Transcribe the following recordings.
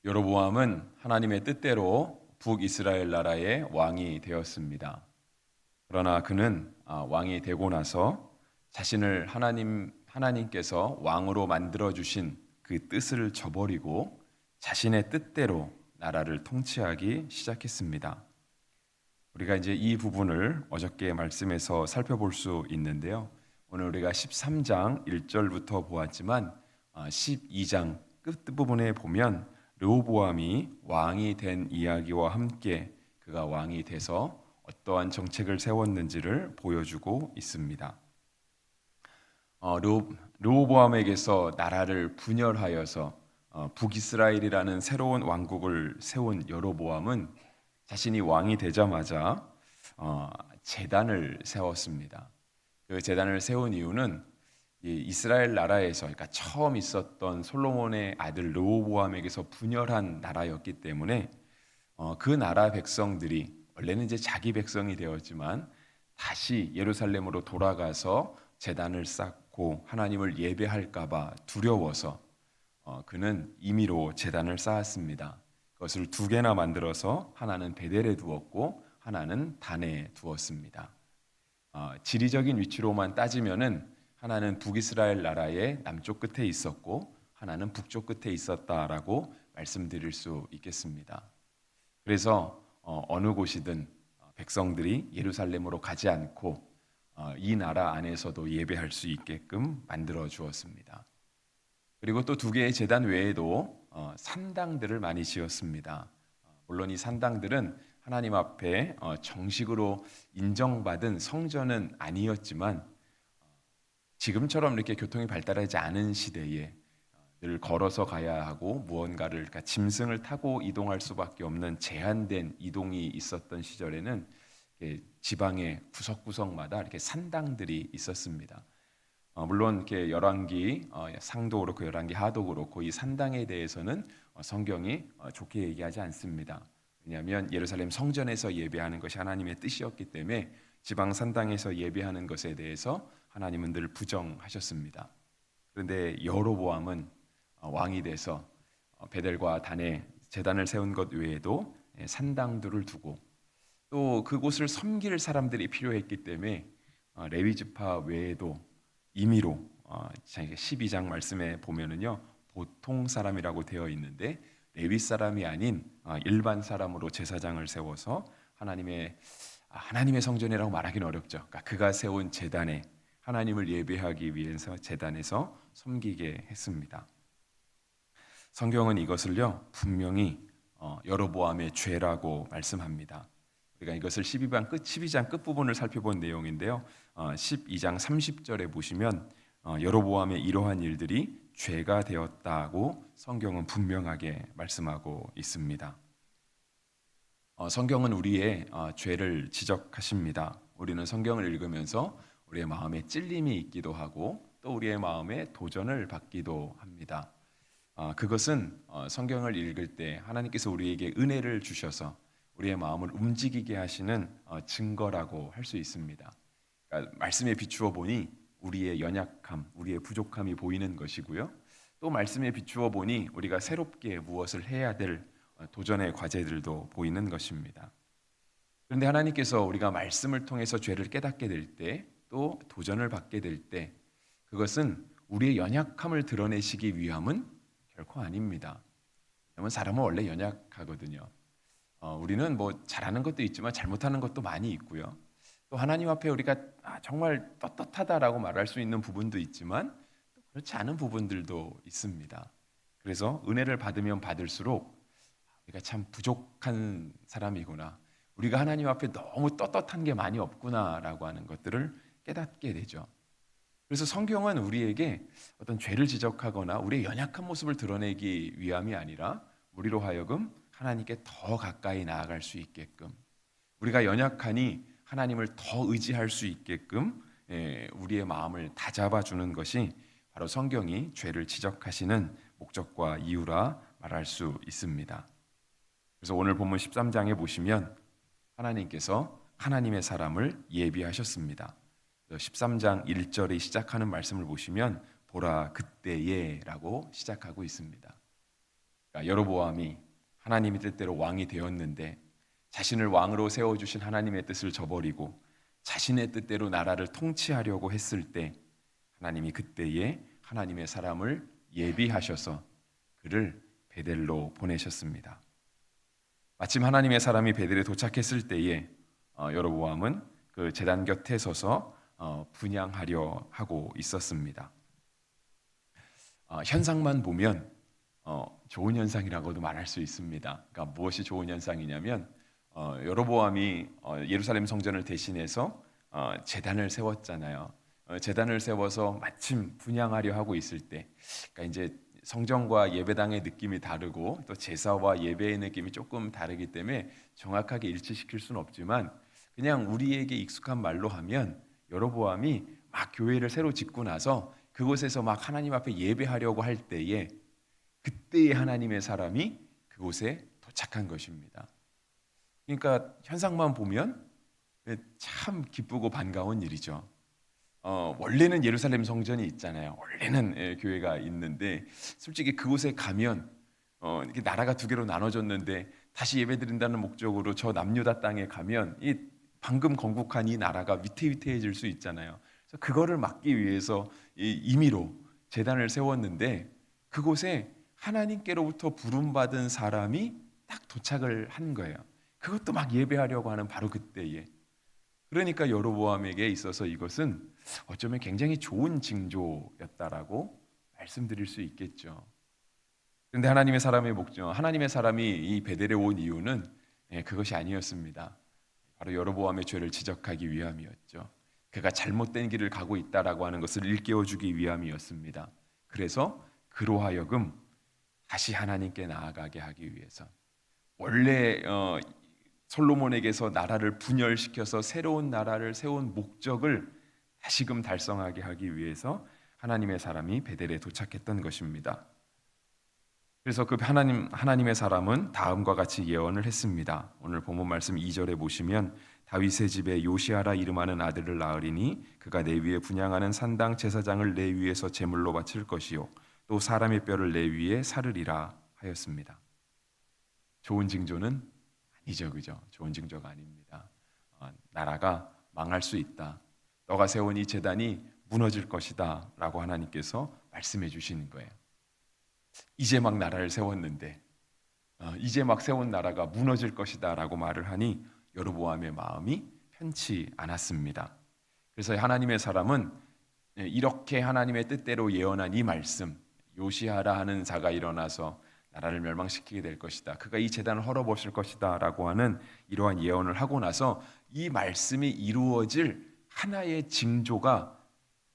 여로보암은 하나님의 뜻대로 북이스라엘 나라의 왕이 되었습니다. 그러나 그는 왕이 되고 나서 자신을 하나님께서 왕으로 만들어 주신 그 뜻을 저버리고 자신의 뜻대로 나라를 통치하기 시작했습니다. 우리가 이제 이 부분을 어저께 말씀에서 살펴볼 수 있는데요. 오늘 우리가 13장 1절부터 보았지만 12장 끝부분에 보면 르호보암이 왕이 된 이야기와 함께 그가 왕이 돼서 어떠한 정책을 세웠는지를 보여주고 있습니다. 르호보암에게서 나라를 분열하여서 북이스라엘이라는 새로운 왕국을 세운 여로보암은 자신이 왕이 되자마자 제단을 세웠습니다. 그 제단을 세운 이유는 이스라엘 나라에서, 그러니까 처음 있었던 솔로몬의 아들 르호보암에게서 분열한 나라였기 때문에 그 나라 백성들이 원래는 이제 자기 백성이 되었지만 다시 예루살렘으로 돌아가서 제단을 쌓고 하나님을 예배할까봐 두려워서 그는 임의로 제단을 쌓았습니다. 그것을 두 개나 만들어서 하나는 베델에 두었고 하나는 단에 두었습니다. 지리적인 위치로만 따지면은 하나는 북이스라엘 나라의 남쪽 끝에 있었고 하나는 북쪽 끝에 있었다라고 말씀드릴 수 있겠습니다. 그래서 어느 곳이든 백성들이 예루살렘으로 가지 않고 이 나라 안에서도 예배할 수 있게끔 만들어 주었습니다. 그리고 또 두 개의 제단 외에도 산당들을 많이 지었습니다. 물론 이 산당들은 하나님 앞에 정식으로 인정받은 성전은 아니었지만 지금처럼 이렇게 교통이 발달하지 않은 시대에 늘 걸어서 가야 하고 무언가를, 그러니까 짐승을 타고 이동할 수밖에 없는 제한된 이동이 있었던 시절에는 지방의 구석구석마다 이렇게 산당들이 있었습니다. 물론 이렇게 열왕기 상도 그렇고 열왕기 하도 그렇고 이 산당에 대해서는 성경이 좋게 얘기하지 않습니다. 왜냐하면 예루살렘 성전에서 예배하는 것이 하나님의 뜻이었기 때문에 지방 산당에서 예배하는 것에 대해서 하나님은 늘 부정하셨습니다. 그런데 여로보암은 왕이 돼서 베델과 단에 제단을 세운 것 외에도 산당들을 두고 또 그곳을 섬길 사람들이 필요했기 때문에 레위 지파 외에도 임의로 12장 말씀에 보면은요 보통 사람이라고 되어 있는데 레위 사람이 아닌 일반 사람으로 제사장을 세워서 하나님의 성전이라고 말하기는 어렵죠. 그러니까 그가 세운 제단에 하나님을 예배하기 위해서 제단에서 섬기게 했습니다. 성경은 이것을요 분명히 여로보암의 죄라고 말씀합니다. 우리가 이것을 12장 끝부분을 살펴본 내용인데요. 12장 30절에 보시면 여로보암의 이러한 일들이 죄가 되었다고 성경은 분명하게 말씀하고 있습니다. 성경은 우리의 죄를 지적하십니다. 우리는 성경을 읽으면서 우리의 마음에 찔림이 있기도 하고 또 우리의 마음에 도전을 받기도 합니다. 그것은 성경을 읽을 때 하나님께서 우리에게 은혜를 주셔서 우리의 마음을 움직이게 하시는 증거라고 할 수 있습니다. 그러니까 말씀에 비추어 보니 우리의 연약함, 우리의 부족함이 보이는 것이고요. 또 말씀에 비추어 보니 우리가 새롭게 무엇을 해야 될 도전의 과제들도 보이는 것입니다. 그런데 하나님께서 우리가 말씀을 통해서 죄를 깨닫게 될 때, 또 도전을 받게 될 때, 그것은 우리의 연약함을 드러내시기 위함은 결코 아닙니다. 왜냐하면 사람은 원래 연약하거든요. 우리는 뭐 잘하는 것도 있지만 잘못하는 것도 많이 있고요. 또 하나님 앞에 우리가 정말 떳떳하다라고 말할 수 있는 부분도 있지만 또 그렇지 않은 부분들도 있습니다. 그래서 은혜를 받으면 받을수록 우리가 참 부족한 사람이구나, 우리가 하나님 앞에 너무 떳떳한 게 많이 없구나라고 하는 것들을 깨닫게 되죠. 그래서 성경은 우리에게 어떤 죄를 지적하거나 우리의 연약한 모습을 드러내기 위함이 아니라 우리로 하여금 하나님께 더 가까이 나아갈 수 있게끔, 우리가 연약하니 하나님을 더 의지할 수 있게끔 우리의 마음을 다잡아주는 것이 바로 성경이 죄를 지적하시는 목적과 이유라 말할 수 있습니다. 그래서 오늘 본문 13장에 보시면 하나님께서 하나님의 사람을 예비하셨습니다. 13장 1절에 시작하는 말씀을 보시면 보라 그때에 라고 시작하고 있습니다. 그러니까 여로보암이 하나님의 뜻대로 왕이 되었는데 자신을 왕으로 세워주신 하나님의 뜻을 저버리고 자신의 뜻대로 나라를 통치하려고 했을 때 하나님이 그때에 하나님의 사람을 예비하셔서 그를 베델로 보내셨습니다. 마침 하나님의 사람이 베델에 도착했을 때에 여로보암은 그 제단 곁에 서서 분향하려 하고 있었습니다. 현상만 보면 좋은 현상이라고도 말할 수 있습니다. 그러니까 무엇이 좋은 현상이냐면 여로보암이 예루살렘 성전을 대신해서 제단을 세웠잖아요. 제단을 세워서 마침 분향하려 하고 있을 때, 그러니까 이제 성전과 예배당의 느낌이 다르고 또 제사와 예배의 느낌이 조금 다르기 때문에 정확하게 일치시킬 수는 없지만 그냥 우리에게 익숙한 말로 하면 여로보암이 막 교회를 새로 짓고 나서 그곳에서 막 하나님 앞에 예배하려고 할 때에 그때의 하나님의 사람이 그곳에 도착한 것입니다. 그러니까 현상만 보면 참 기쁘고 반가운 일이죠. 원래는 예루살렘 성전이 있잖아요. 원래는 교회가 있는데 솔직히 그곳에 가면 이렇게 나라가 두 개로 나눠졌는데 다시 예배드린다는 목적으로 저 남유다 땅에 가면 이 방금 건국한 이 나라가 위태위태해질 수 있잖아요. 그래서 그거를 막기 위해서 임의로 제단을 세웠는데 그곳에 하나님께로부터 부름받은 사람이 딱 도착을 한 거예요. 그것도 막 예배하려고 하는 바로 그때에. 그러니까 여로보암에게 있어서 이것은 어쩌면 굉장히 좋은 징조였다라고 말씀드릴 수 있겠죠. 그런데 하나님의 사람이 이 베델에 온 이유는 그것이 아니었습니다. 바로 여로보암의 죄를 지적하기 위함이었죠. 그가 잘못된 길을 가고 있다라고 하는 것을 일깨워주기 위함이었습니다. 그래서 그로 하여금 다시 하나님께 나아가게 하기 위해서 원래 솔로몬에게서 나라를 분열시켜서 새로운 나라를 세운 목적을 다시금 달성하게 하기 위해서 하나님의 사람이 베델에 도착했던 것입니다. 그래서 그 하나님의 사람은 다음과 같이 예언을 했습니다. 오늘 본문 말씀 2절에 보시면 다윗의 집에 요시아라 이름하는 아들을 낳으리니 그가 레위에 분향하는 산당 제사장을 레위에서 제물로 바칠 것이요 또 사람의 뼈를 레위에 사르리라 하였습니다. 좋은 징조는 아니죠, 그죠? 좋은 징조가 아닙니다. 나라가 망할 수 있다. 너가 세운 이 제단이 무너질 것이다 라고 하나님께서 말씀해 주시는 거예요. 이제 막 나라를 세웠는데 이제 막 세운 나라가 무너질 것이다 라고 말을 하니 여로보암의 마음이 편치 않았습니다. 그래서 하나님의 사람은 이렇게 하나님의 뜻대로 예언한 이 말씀, 요시하라 하는 자가 일어나서 나라를 멸망시키게 될 것이다, 그가 이 제단을 헐어버릴 것이다 라고 하는 이러한 예언을 하고 나서 이 말씀이 이루어질 하나의 징조가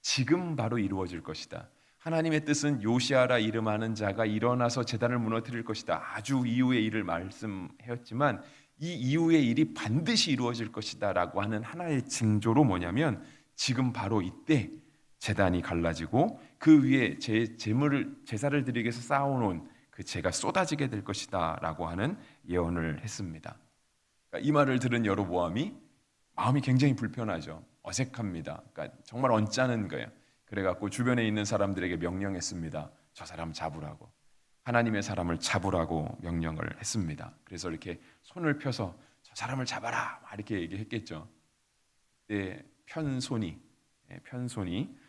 지금 바로 이루어질 것이다. 하나님의 뜻은 요시아라 이름하는 자가 일어나서 제단을 무너뜨릴 것이다. 아주 이후의 일을 말씀하였지만 이 이후의 일이 반드시 이루어질 것이다 라고 하는 하나의 징조로 뭐냐면 지금 바로 이때 제단이 갈라지고 그 위에 제사를 드리기 위해서 쌓아놓은 그 재가 쏟아지게 될 것이다 라고 하는 예언을 했습니다. 그러니까 이 말을 들은 여로보암이 마음이 굉장히 불편하죠. 어색합니다. 그러니까 정말 언짢은 거예요. 그래갖고 주변에 있는 사람들에게 명령했습니다. 저 사람 잡으라고. 하나님의 사람을 잡으라고 명령을 했습니다. 그래서 이렇게 손을 펴서 저 사람을 잡아라 이렇게 얘기했겠죠. 그때 편손이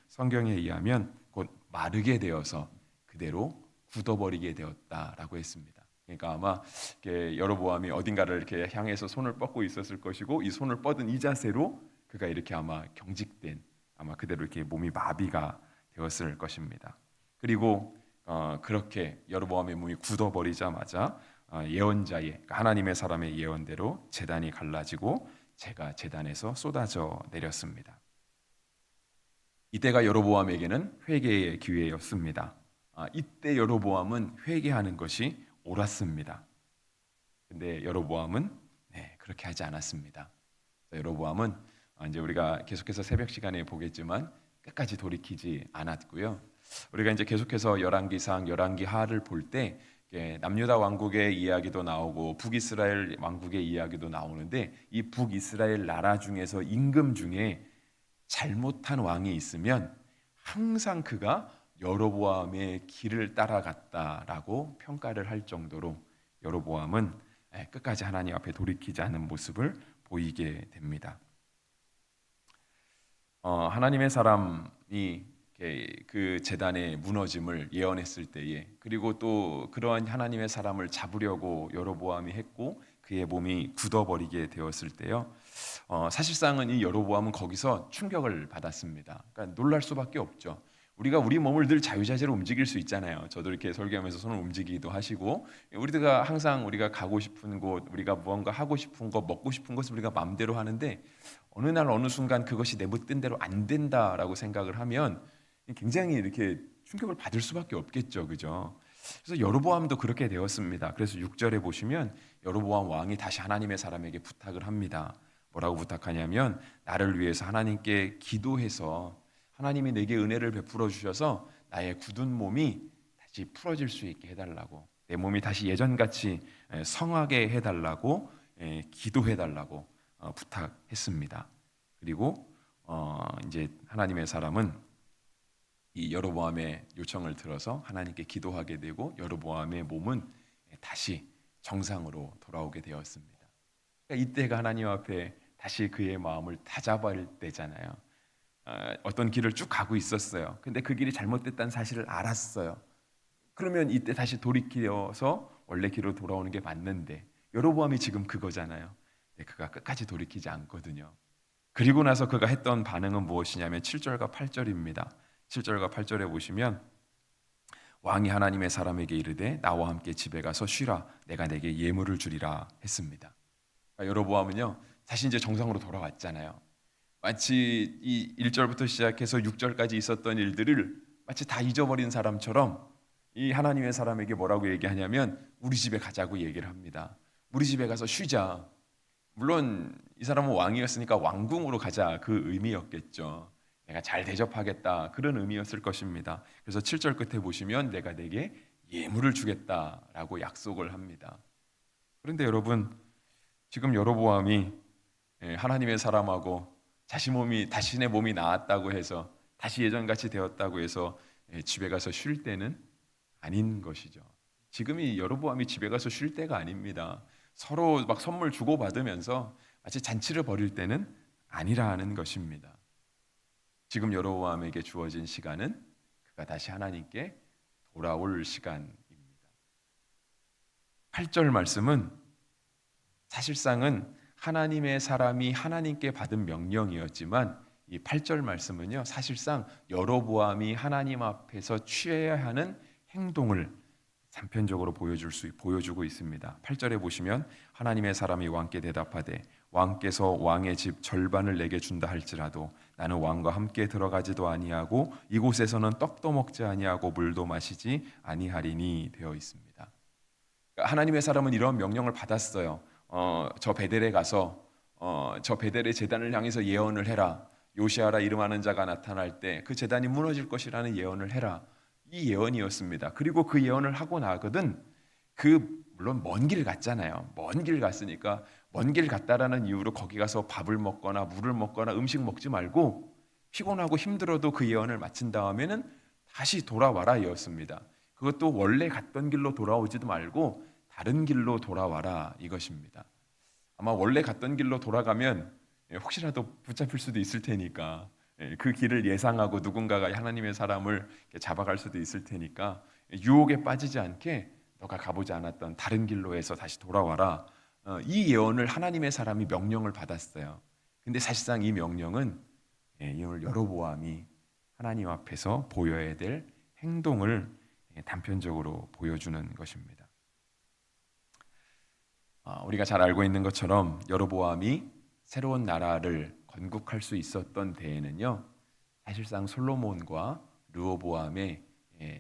성경에 의하면 곧 마르게 되어서 그대로 굳어버리게 되었다라고 했습니다. 그러니까 아마 여로보암이 어딘가를 이렇게 향해서 손을 뻗고 있었을 것이고 이 손을 뻗은 이 자세로 그가 이렇게 아마 경직된, 아마 그대로 이렇게 몸이 마비가 되었을 것입니다. 그리고 그렇게 여로보암의 몸이 굳어버리자마자 예언자의, 그러니까 하나님의 사람의 예언대로 제단이 갈라지고 재가 제단에서 쏟아져 내렸습니다. 이때가 여로보암에게는 회개의 기회였습니다. 이때 여로보암은 회개하는 것이 옳았습니다. 근데 여로보암은 그렇게 하지 않았습니다. 여로보암은 이제 우리가 계속해서 새벽 시간에 보겠지만 끝까지 돌이키지 않았고요. 우리가 이제 계속해서 열왕기상, 열왕기하를 볼 때 남유다 왕국의 이야기도 나오고 북이스라엘 왕국의 이야기도 나오는데 이 북이스라엘 나라 중에서 임금 중에 잘못한 왕이 있으면 항상 그가 여로보암의 길을 따라갔다라고 평가를 할 정도로 여로보암은 끝까지 하나님 앞에 돌이키지 않은 모습을 보이게 됩니다. 하나님의 사람이 그 제단의 무너짐을 예언했을 때에, 그리고 또 그러한 하나님의 사람을 잡으려고 여로보암이 했고 그의 몸이 굳어버리게 되었을 때요, 사실상은 이 여로보암은 거기서 충격을 받았습니다. 그러니까 놀랄 수밖에 없죠. 우리가 우리 몸을 늘 자유자재로 움직일 수 있잖아요. 저도 이렇게 설교하면서 손을 움직이기도 하시고, 우리가 항상 우리가 가고 싶은 곳, 우리가 무언가 하고 싶은 것, 먹고 싶은 것을 우리가 마음대로 하는데, 어느 날 어느 순간 그것이 내 뜻대로 안 된다라고 생각을 하면 굉장히 이렇게 충격을 받을 수밖에 없겠죠, 그죠? 그래서 여로보암도 그렇게 되었습니다. 그래서 6절에 보시면 여로보암 왕이 다시 하나님의 사람에게 부탁을 합니다. 뭐라고 부탁하냐면, 나를 위해서 하나님께 기도해서 하나님이 내게 은혜를 베풀어 주셔서 나의 굳은 몸이 다시 풀어질 수 있게 해달라고, 내 몸이 다시 예전같이 성하게 해달라고, 기도해달라고 부탁했습니다. 그리고 이제 하나님의 사람은 이 여로보암의 요청을 들어서 하나님께 기도하게 되고 여로보암의 몸은 다시 정상으로 돌아오게 되었습니다. 그러니까 이때가 하나님 앞에 다시 그의 마음을 다잡을 때잖아요. 어떤 길을 쭉 가고 있었어요. 근데 그 길이 잘못됐다는 사실을 알았어요. 그러면 이때 다시 돌이켜서 원래 길로 돌아오는 게 맞는데, 여로보암이 지금 그거잖아요. 근데 그가 끝까지 돌이키지 않거든요. 그리고 나서 그가 했던 반응은 무엇이냐면 7절과 8절입니다. 7절과 8절에 보시면, 왕이 하나님의 사람에게 이르되 나와 함께 집에 가서 쉬라, 내가 내게 예물을 주리라 했습니다. 그러니까 여로보암은요, 다시 이제 정상으로 돌아왔잖아요. 마치 이 1절부터 시작해서 6절까지 있었던 일들을 마치 다 잊어버린 사람처럼 이 하나님의 사람에게 뭐라고 얘기하냐면, 우리 집에 가자고 얘기를 합니다. 우리 집에 가서 쉬자. 물론 이 사람은 왕이었으니까 왕궁으로 가자, 그 의미였겠죠. 내가 잘 대접하겠다, 그런 의미였을 것입니다. 그래서 7절 끝에 보시면 내가 내게 예물을 주겠다라고 약속을 합니다. 그런데 여러분, 지금 여로보암이 하나님의 사람하고 자신의 몸이 나았다고 해서 다시 예전같이 되었다고 해서 집에 가서 쉴 때는 아닌 것이죠. 지금이 여로보암이 집에 가서 쉴 때가 아닙니다. 서로 막 선물 주고받으면서 마치 잔치를 벌일 때는 아니라는 것입니다. 지금 여로보암에게 주어진 시간은 그가 다시 하나님께 돌아올 시간입니다. 8절 말씀은 사실상은 하나님의 사람이 하나님께 받은 명령이었지만, 이 8절 말씀은요, 사실상 여로보암이 하나님 앞에서 취해야 하는 행동을 단편적으로 보여주고 있습니다. 8절에 보시면 하나님의 사람이 왕께 대답하되 왕께서 왕의 집 절반을 내게 준다 할지라도 나는 왕과 함께 들어가지도 아니하고 이곳에서는 떡도 먹지 아니하고 물도 마시지 아니하리니 되어 있습니다. 하나님의 사람은 이런 명령을 받았어요. 저 베델에 가서 저 베델의 제단을 향해서 예언을 해라. 요시아라 이름하는 자가 나타날 때 그 제단이 무너질 것이라는 예언을 해라. 이 예언이었습니다. 그리고 그 예언을 하고 나거든, 물론 먼 길 갔잖아요. 먼 길 갔으니까 먼 길 갔다라는 이유로 거기 가서 밥을 먹거나 물을 먹거나 음식 먹지 말고 피곤하고 힘들어도 그 예언을 마친 다음에는 다시 돌아와라 이었습니다. 그것도 원래 갔던 길로 돌아오지도 말고 다른 길로 돌아와라 이것입니다. 아마 원래 갔던 길로 돌아가면 혹시라도 붙잡힐 수도 있을 테니까, 그 길을 예상하고 누군가가 하나님의 사람을 잡아갈 수도 있을 테니까 유혹에 빠지지 않게 너가 가보지 않았던 다른 길로 해서 다시 돌아와라. 이 예언을 하나님의 사람이 명령을 받았어요. 근데 사실상 이 명령은 오늘 여로보암이 하나님 앞에서 보여야 될 행동을 단편적으로 보여주는 것입니다. 우리가 잘 알고 있는 것처럼 여로보암이 새로운 나라를 건국할 수 있었던 데에는요, 사실상 솔로몬과 르호보암의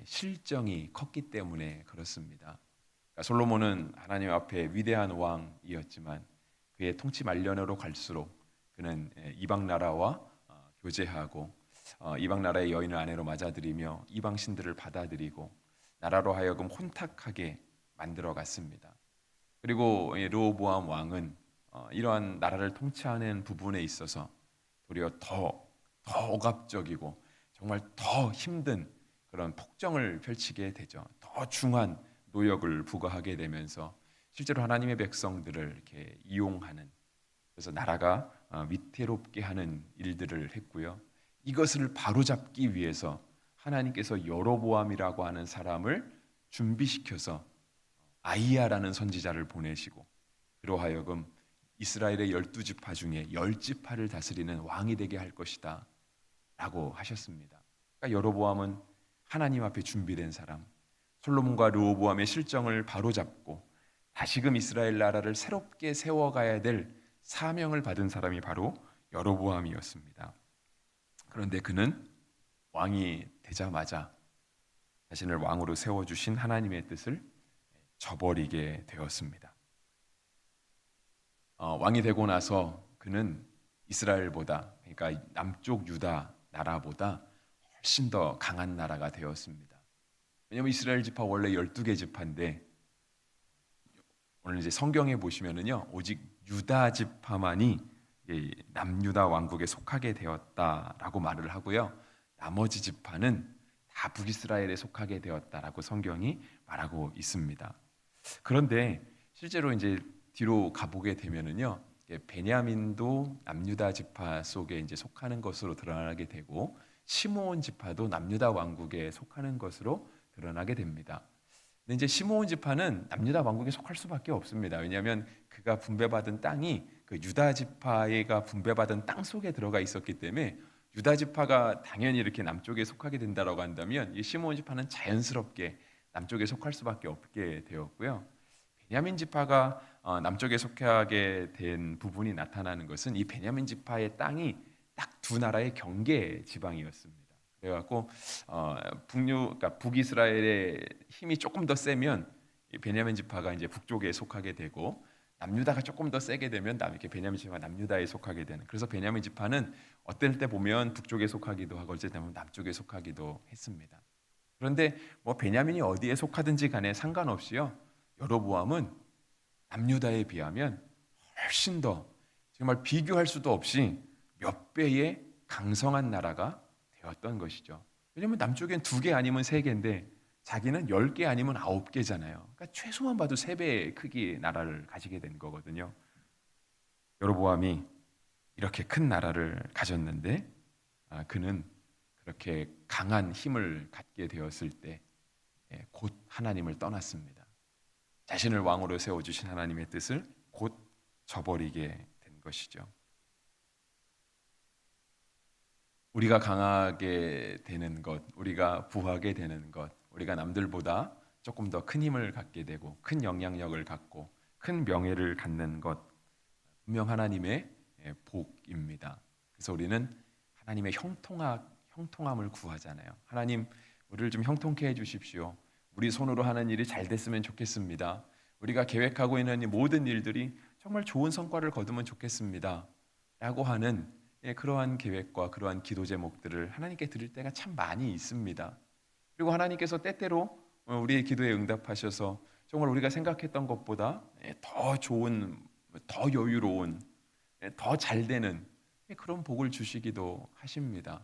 실정이 컸기 때문에 그렇습니다. 그러니까 솔로몬은 하나님 앞에 위대한 왕이었지만 그의 통치 말년으로 갈수록 그는 이방 나라와 교제하고 이방 나라의 여인을 아내로 맞아들이며 이방 신들을 받아들이고 나라로 하여금 혼탁하게 만들어갔습니다. 그리고 르호보암 왕은 이러한 나라를 통치하는 부분에 있어서 도리어 더 억압적이고 정말 더 힘든 그런 폭정을 펼치게 되죠. 더 중한 노역을 부과하게 되면서 실제로 하나님의 백성들을 이렇게 이용하는, 그래서 나라가 위태롭게 하는 일들을 했고요. 이것을 바로잡기 위해서 하나님께서 여로보암이라고 하는 사람을 준비시켜서 아이야라는 선지자를 보내시고 그로 하여금 이스라엘의 12지파 중에 10지파를 다스리는 왕이 되게 할 것이다 라고 하셨습니다. 그러니까 여로보암은 하나님 앞에 준비된 사람, 솔로몬과 르호보암의 실정을 바로잡고 다시금 이스라엘 나라를 새롭게 세워가야 될 사명을 받은 사람이 바로 여로보암이었습니다. 그런데 그는 왕이 되자마자 자신을 왕으로 세워주신 하나님의 뜻을 저버리게 되었습니다. 왕이 되고 나서 그는 이스라엘보다, 그러니까 남쪽 유다 나라보다 훨씬 더 강한 나라가 되었습니다. 왜냐하면 이스라엘 지파 원래 12개 지파인데 오늘 이제 성경에 보시면은요, 오직 유다 지파만이 남유다 왕국에 속하게 되었다라고 말을 하고요, 나머지 지파는 다 북이스라엘에 속하게 되었다라고 성경이 말하고 있습니다. 그런데 실제로 이제 뒤로 가보게 되면은요, 베냐민도 남유다 지파 속에 이제 속하는 것으로 드러나게 되고 시므온 지파도 남유다 왕국에 속하는 것으로 드러나게 됩니다. 근데 이제 시므온 지파는 남유다 왕국에 속할 수밖에 없습니다. 왜냐하면 그가 분배받은 땅이 그 유다 지파가 분배받은 땅 속에 들어가 있었기 때문에 유다 지파가 당연히 이렇게 남쪽에 속하게 된다라고 한다면 이 시므온 지파는 자연스럽게 남쪽에 속할 수밖에 없게 되었고요. 베냐민 지파가 남쪽에 속하게 된 부분이 나타나는 것은 이 베냐민 지파의 땅이 딱 두 나라의 경계 지방이었습니다. 그래갖고 그러니까 북이스라엘의 힘이 조금 더 세면 이 베냐민 지파가 이제 북쪽에 속하게 되고 남유다가 조금 더 세게 되면 이렇게 베냐민 지파가 남유다에 속하게 되는. 그래서 베냐민 지파는 어떨 때 보면 북쪽에 속하기도 하고 어쩔 때 보면 남쪽에 속하기도 했습니다. 그런데 뭐 베냐민이 어디에 속하든지 간에 상관없이요, 여로보암은 남유다에 비하면 훨씬 더 정말 비교할 수도 없이 몇 배의 강성한 나라가 되었던 것이죠. 왜냐하면 남쪽엔 2개 아니면 3개인데 자기는 10개 아니면 9개잖아요. 그러니까 최소한 봐도 3배의 크기의 나라를 가지게 된 거거든요. 여로보암이 이렇게 큰 나라를 가졌는데 그는 그렇게 강한 힘을 갖게 되었을 때 곧 하나님을 떠났습니다. 자신을 왕으로 세워주신 하나님의 뜻을 곧 저버리게 된 것이죠. 우리가 강하게 되는 것, 우리가 부하게 되는 것, 우리가 남들보다 조금 더 큰 힘을 갖게 되고 큰 영향력을 갖고 큰 명예를 갖는 것, 분명 하나님의 복입니다. 그래서 우리는 하나님의 형통함을 구하잖아요. 하나님, 우리를 좀 형통케 해주십시오. 우리 손으로 하는 일이 잘 됐으면 좋겠습니다. 우리가 계획하고 있는 이 모든 일들이 정말 좋은 성과를 거두면 좋겠습니다 라고 하는 그러한 계획과 그러한 기도 제목들을 하나님께 드릴 때가 참 많이 있습니다. 그리고 하나님께서 때때로 우리의 기도에 응답하셔서 정말 우리가 생각했던 것보다 더 좋은, 더 여유로운, 더 잘 되는 그런 복을 주시기도 하십니다.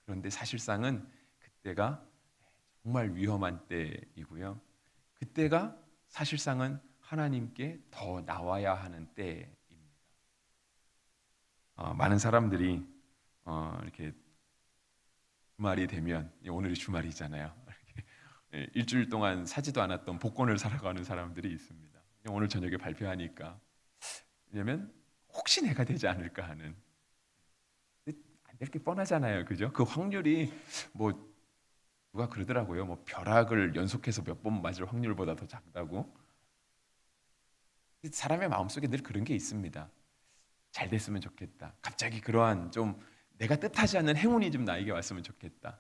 그런데 사실상은 그때가 정말 위험한 때이고요. 그때가 사실상은 하나님께 더 나와야 하는 때입니다. 많은 사람들이 이렇게 주말이 되면, 오늘이 주말이잖아요. 이렇게 일주일 동안 사지도 않았던 복권을 사러 가는 사람들이 있습니다. 오늘 저녁에 발표하니까. 왜냐면 혹시 내가 되지 않을까 하는. 안 될 게 뻔하잖아요, 그죠? 그 확률이 뭐 누가 그러더라고요. 뭐 벼락을 연속해서 몇 번 맞을 확률보다 더 작다고. 사람의 마음속에 늘 그런 게 있습니다. 잘 됐으면 좋겠다. 갑자기 그러한 좀 내가 뜻하지 않는 행운이 좀 나에게 왔으면 좋겠다.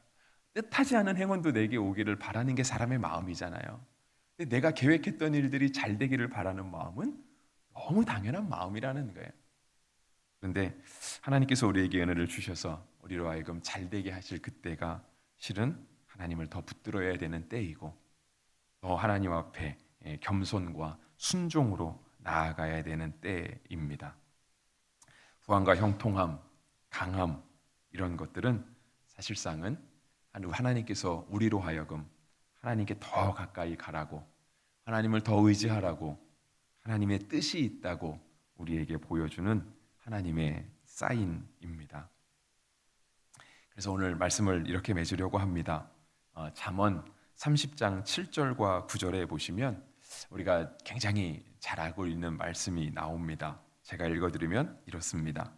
뜻하지 않은 행운도 내게 오기를 바라는 게 사람의 마음이잖아요. 근데 내가 계획했던 일들이 잘 되기를 바라는 마음은 너무 당연한 마음이라는 거예요. 그런데 하나님께서 우리에게 은혜를 주셔서 우리로 하여금 잘 되게 하실 그때가 실은 하나님을 더 붙들어야 되는 때이고 더 하나님 앞에 겸손과 순종으로 나아가야 되는 때입니다. 후함과 형통함, 강함 이런 것들은 사실상은 하나님께서 우리로 하여금 하나님께 더 가까이 가라고, 하나님을 더 의지하라고, 하나님의 뜻이 있다고 우리에게 보여주는 하나님의 사인입니다. 그래서 오늘 말씀을 이렇게 맺으려고 합니다. 잠언 30장 7절과 9절에 보시면 우리가 굉장히 잘 알고 있는 말씀이 나옵니다. 제가 읽어드리면 이렇습니다.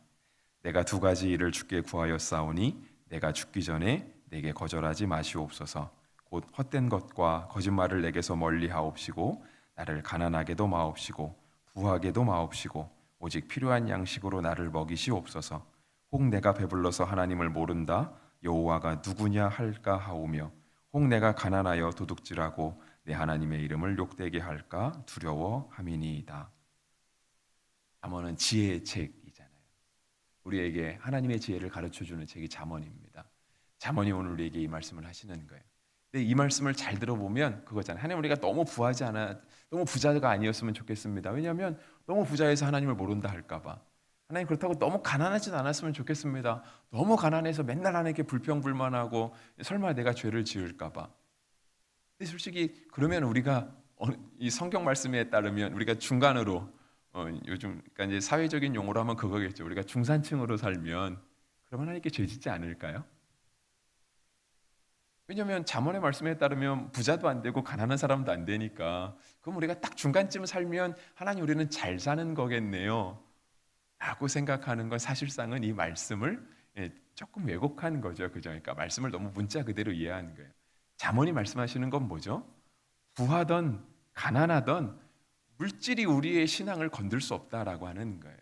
내가 두 가지 일을 주께 구하였사오니 내가 죽기 전에 내게 거절하지 마시옵소서. 곧 헛된 것과 거짓말을 내게서 멀리하옵시고 나를 가난하게도 마옵시고 부하게도 마옵시고 오직 필요한 양식으로 나를 먹이시옵소서. 혹 내가 배불러서 하나님을 모른다 여호와가 누구냐 할까 하오며 혹 내가 가난하여 도둑질하고 내 하나님의 이름을 욕되게 할까 두려워함이니이다. 잠언은 지혜의 책이잖아요. 우리에게 하나님의 지혜를 가르쳐주는 책이 잠언입니다. 잠언이 오늘 우리에게 이 말씀을 하시는 거예요. 근데 이 말씀을 잘 들어보면 그거잖아요. 하나님, 우리가 너무 부하지 않아, 너무 부자가 아니었으면 좋겠습니다. 왜냐하면 너무 부자해서 하나님을 모른다 할까 봐. 하나님, 그렇다고 너무 가난하진 않았으면 좋겠습니다. 너무 가난해서 맨날 하나님께 불평불만하고 설마 내가 죄를 지을까 봐. 근데 솔직히 그러면 우리가 이 성경 말씀에 따르면 우리가 중간으로 요즘 그러니까 이제 사회적인 용어로 하면 그거겠죠. 우리가 중산층으로 살면 그럼 하나님께 죄 짓지 않을까요? 왜냐하면 잠언의 말씀에 따르면 부자도 안 되고 가난한 사람도 안 되니까 그럼 우리가 딱 중간쯤 살면 하나님, 우리는 잘 사는 거겠네요 라고 생각하는 건 사실상은 이 말씀을 조금 왜곡한 거죠. 그죠? 그러니까 말씀을 너무 문자 그대로 이해하는 거예요. 잠언이 말씀하시는 건 뭐죠? 부하던 가난하던 물질이 우리의 신앙을 건들 수 없다라고 하는 거예요.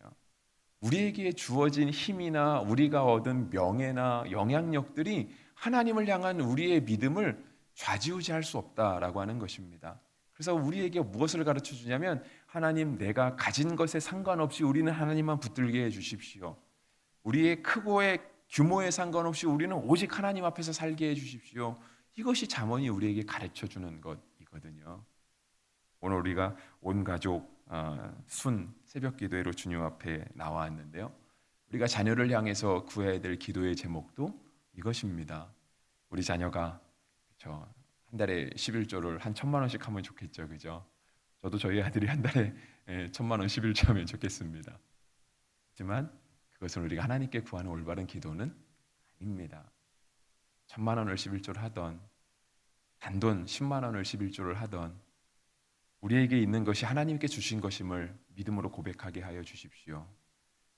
우리에게 주어진 힘이나 우리가 얻은 명예나 영향력들이 하나님을 향한 우리의 믿음을 좌지우지할 수 없다라고 하는 것입니다. 그래서 우리에게 무엇을 가르쳐 주냐면, 하나님, 내가 가진 것에 상관없이 우리는 하나님만 붙들게 해 주십시오. 우리의 크고의 규모에 상관없이 우리는 오직 하나님 앞에서 살게 해 주십시오. 이것이 잠언이 우리에게 가르쳐 주는 것이거든요. 오늘 우리가 온 가족 순 새벽 기도회로 주님 앞에 나왔는데요. 우리가 자녀를 향해서 구해야 될 기도의 제목도 이것입니다. 우리 자녀가 한 달에 11조를 한 1,000만 원씩 하면 좋겠죠, 그죠? 저도 저희 아들이 한 달에 1,000만 원 11조 하면 좋겠습니다. 하지만 그것은 우리가 하나님께 구하는 올바른 기도는 아닙니다. 1,000만 원을 11조를 하던, 단돈 10만 원을 11조를 하던, 우리에게 있는 것이 하나님께 주신 것임을 믿음으로 고백하게 하여 주십시오.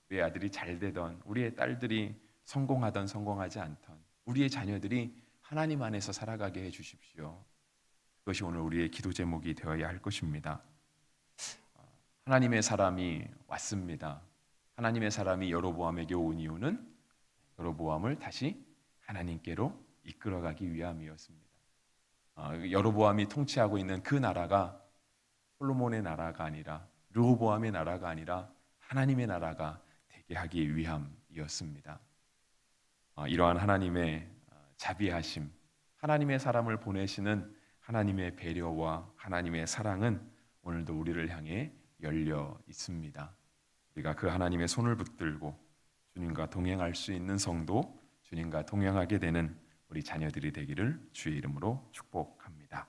우리의 아들이 잘 되던, 우리의 딸들이 성공하던 성공하지 않던, 우리의 자녀들이 하나님 안에서 살아가게 해 주십시오. 그것이 오늘 우리의 기도 제목이 되어야 할 것입니다. 하나님의 사람이 왔습니다. 하나님의 사람이 여로보암에게 온 이유는 여로보암을 다시 하나님께로 이끌어가기 위함이었습니다. 여로보암이 통치하고 있는 그 나라가 솔로몬의 나라가 아니라, 르호보암의 나라가 아니라 하나님의 나라가 되게 하기 위함이었습니다. 이러한 하나님의 자비하심, 하나님의 사람을 보내시는 하나님의 배려와 하나님의 사랑은 오늘도 우리를 향해 열려 있습니다. 우리가 그 하나님의 손을 붙들고 주님과 동행할 수 있는 성도, 주님과 동행하게 되는 우리 자녀들이 되기를 주의 이름으로 축복합니다.